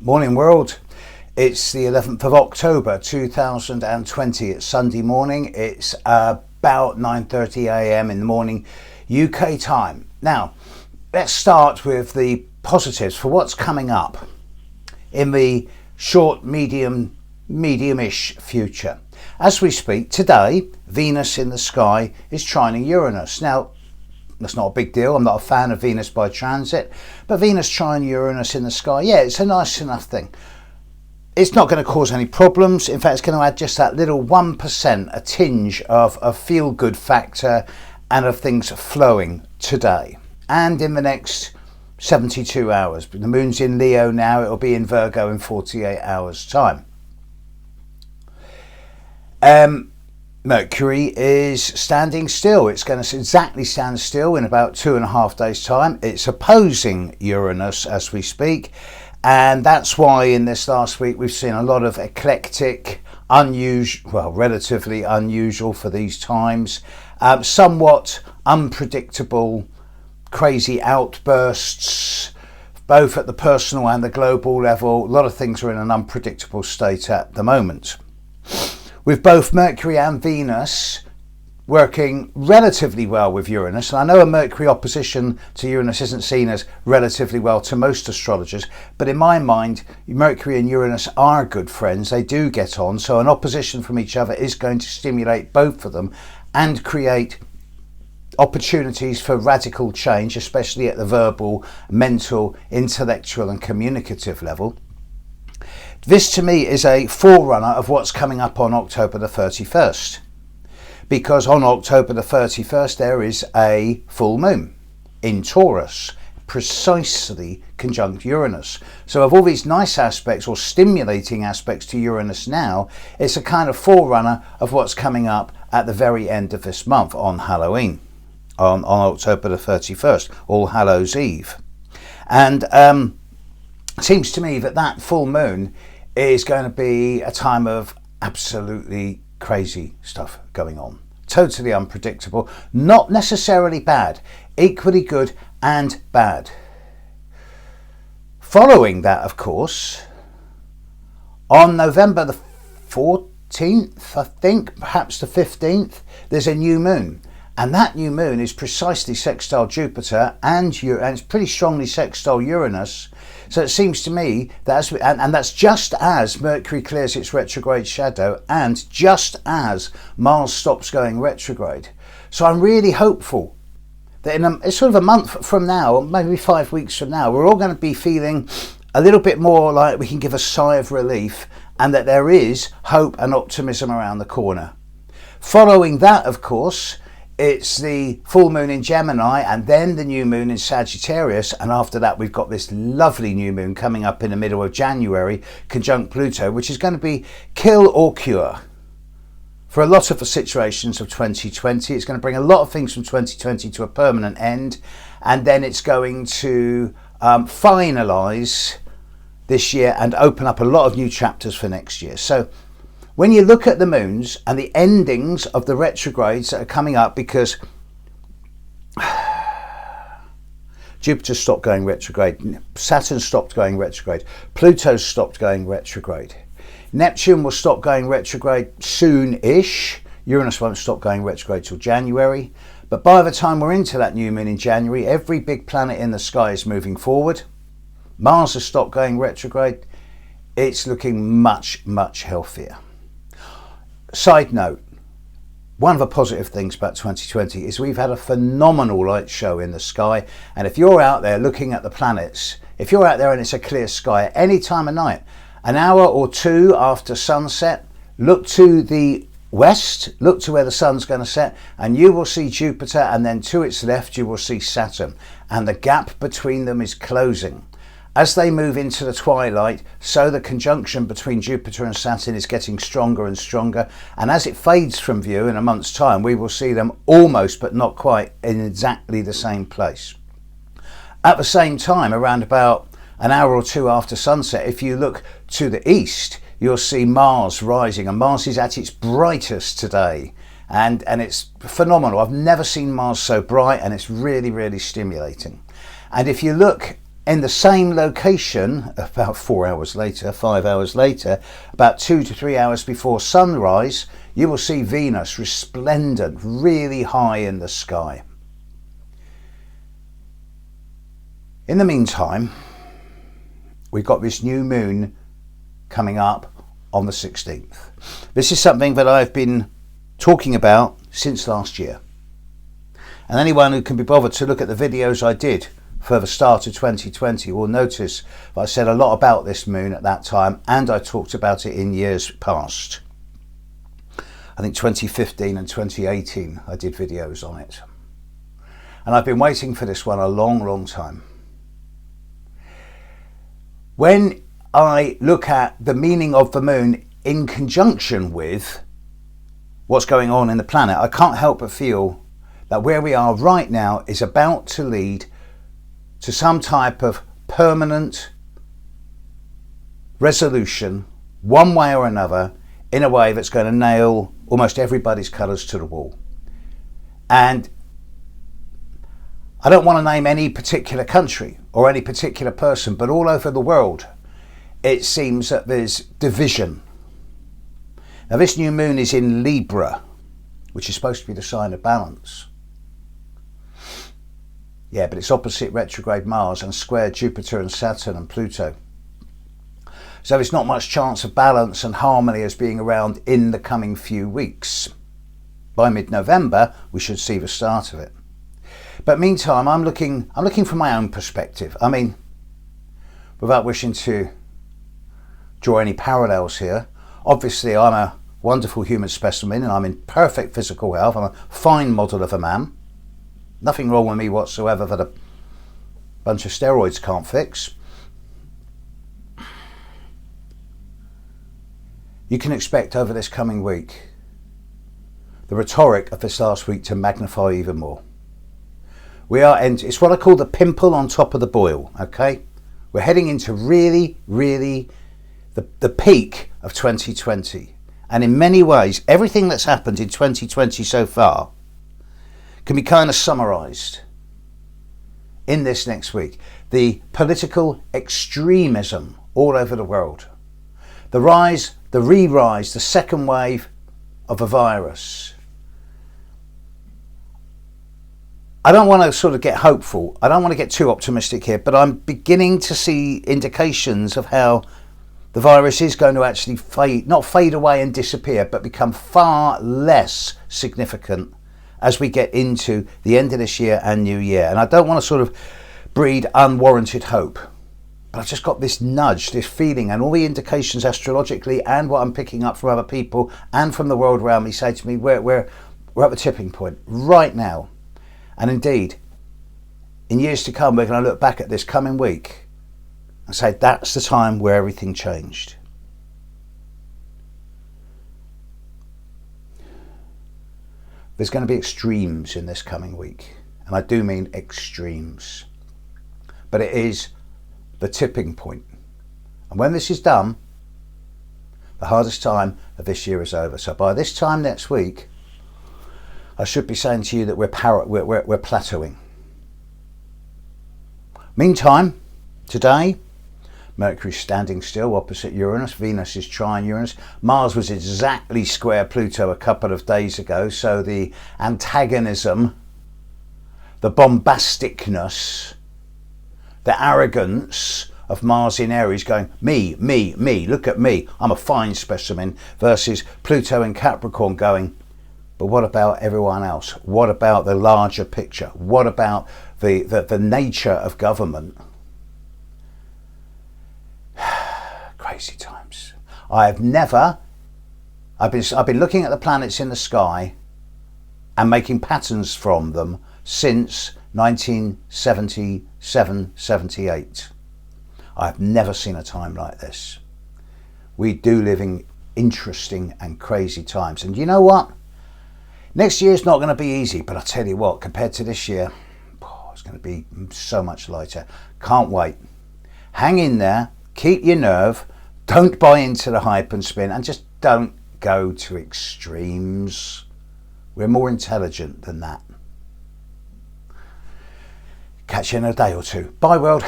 Morning world. It's the 11th of October 2020. It's Sunday morning. It's about 9:30 a.m. in the morning UK time. Now, let's start with the positives for what's coming up in the short, medium-ish future. As we speak today, Venus in the sky is trining Uranus. Now, that's not a big deal. I'm not a fan of Venus by transit, but Venus trining Uranus in the sky, yeah, it's a nice enough thing. It's not going to cause any problems. In fact, it's going to add just that little 1%, a tinge of a feel-good factor and of things flowing today and in the next 72 hours. The moon's in Leo now. It'll be in Virgo in 48 hours' time. Mercury is standing still. It's going to exactly stand still in about 2.5 days' time. It's opposing Uranus as we speak, and that's why in this last week we've seen a lot of eclectic, unusual, well, relatively unusual for these times, somewhat unpredictable, crazy outbursts, both at the personal and the global level. A lot of things are in an unpredictable state at the moment, with both Mercury and Venus working relatively well with Uranus. And I know a Mercury opposition to Uranus isn't seen as relatively well to most astrologers, but in my mind, Mercury and Uranus are good friends. They do get on, so an opposition from each other is going to stimulate both of them and create opportunities for radical change, especially at the verbal, mental, intellectual and communicative level. This to me is a forerunner of what's coming up on October the 31st, because on October the 31st there is a full moon in Taurus, precisely conjunct Uranus. So of all these nice aspects or stimulating aspects to Uranus now, it's a kind of forerunner of what's coming up at the very end of this month on Halloween, on October the 31st, All Hallows Eve. And it seems to me that that full moon is going to be a time of absolutely crazy stuff going on. Totally unpredictable, not necessarily bad, equally good and bad. Following that, of course, on November the 14th, I think, perhaps the 15th, there's a new moon. And that new moon is precisely sextile Jupiter and it's pretty strongly sextile Uranus. So it seems to me that and that's just as Mercury clears its retrograde shadow and just as Mars stops going retrograde. So I'm really hopeful that it's sort of a month from now, or maybe 5 weeks from now, we're all going to be feeling a little bit more like we can give a sigh of relief and that there is hope and optimism around the corner. Following that, of course, it's the full moon in Gemini and then the new moon in Sagittarius, and after that we've got this lovely new moon coming up in the middle of January, conjunct Pluto, which is going to be kill or cure for a lot of the situations of 2020. It's going to bring a lot of things from 2020 to a permanent end, and then it's going to finalise this year and open up a lot of new chapters for next year. So when you look at the moons and the endings of the retrogrades that are coming up, because Jupiter stopped going retrograde, Saturn stopped going retrograde, Pluto stopped going retrograde, Neptune will stop going retrograde soon-ish, Uranus won't stop going retrograde till January, but by the time we're into that new moon in January, every big planet in the sky is moving forward. Mars has stopped going retrograde. It's looking much, much healthier. Side note, one of the positive things about 2020 is we've had a phenomenal light show in the sky, and if you're out there looking at the planets, if you're out there and it's a clear sky at any time of night, an hour or two after sunset, look to the west, look to where the sun's going to set, and you will see Jupiter, and then to its left you will see Saturn, and the gap between them is closing. As they move into the twilight, so the conjunction between Jupiter and Saturn is getting stronger and stronger, and as it fades from view in a month's time, we will see them almost but not quite in exactly the same place. At the same time, around about an hour or two after sunset, if you look to the east, you'll see Mars rising, and Mars is at its brightest today, and it's phenomenal. I've never seen Mars so bright, and it's really, really stimulating. And if you look in the same location, about 4 hours later, 5 hours later, about 2 to 3 hours before sunrise, you will see Venus resplendent, really high in the sky. In the meantime, we've got this new moon coming up on the 16th. This is something that I've been talking about since last year. And anyone who can be bothered to look at the videos I did for the start of 2020 will notice that I said a lot about this moon at that time, and I talked about it in years past. I think 2015 and 2018 I did videos on it. And I've been waiting for this one a long time. When I look at the meaning of the moon in conjunction with what's going on in the planet, I can't help but feel that where we are right now is about to lead to some type of permanent resolution, one way or another, in a way that's going to nail almost everybody's colours to the wall. And I don't want to name any particular country or any particular person, but all over the world it seems that there's division. Now this new moon is in Libra, which is supposed to be the sign of balance. Yeah, but it's opposite retrograde Mars and square Jupiter and Saturn and Pluto. So there's not much chance of balance and harmony as being around in the coming few weeks. By mid-November, we should see the start of it. But meantime, I'm looking from my own perspective. I mean, without wishing to draw any parallels here, obviously I'm a wonderful human specimen and I'm in perfect physical health. I'm a fine model of a man. Nothing wrong with me whatsoever that a bunch of steroids can't fix. You can expect over this coming week the rhetoric of this last week to magnify even more. It's what I call the pimple on top of the boil, okay? We're heading into really the peak of 2020. And in many ways, everything that's happened in 2020 so far can be kind of summarised in this next week. The political extremism all over the world. The rise, the re-rise, the second wave of a virus. I don't want to sort of get hopeful. I don't want to get too optimistic here, but I'm beginning to see indications of how the virus is going to actually not fade away and disappear, but become far less significant as we get into the end of this year and new year. And I don't want to sort of breed unwarranted hope, but I've just got this nudge, this feeling, and all the indications astrologically and what I'm picking up from other people and from the world around me say to me, we're at the tipping point right now. And indeed, in years to come, we're going to look back at this coming week and say that's the time where everything changed. There's going to be extremes in this coming week, and I do mean extremes. But it is the tipping point. And when this is done, the hardest time of this year is over. So by this time next week, I should be saying to you that we're plateauing. Meantime, today, Mercury's standing still opposite Uranus. Venus is trine Uranus. Mars was exactly square Pluto a couple of days ago. So the antagonism, the bombasticness, the arrogance of Mars in Aries going, me, look at me, I'm a fine specimen, versus Pluto in Capricorn going, but what about everyone else? What about the larger picture? What about the nature of government? Crazy times. I've been looking at the planets in the sky and making patterns from them since 1977-78. I've never seen a time like this. We do live in interesting and crazy times. And you know what? Next year's not going to be easy, but I tell you what, compared to this year, it's going to be so much lighter. Can't wait. Hang in there, keep your nerve, don't buy into the hype and spin, and just don't go to extremes. We're more intelligent than that. Catch you in a day or two. Bye, world.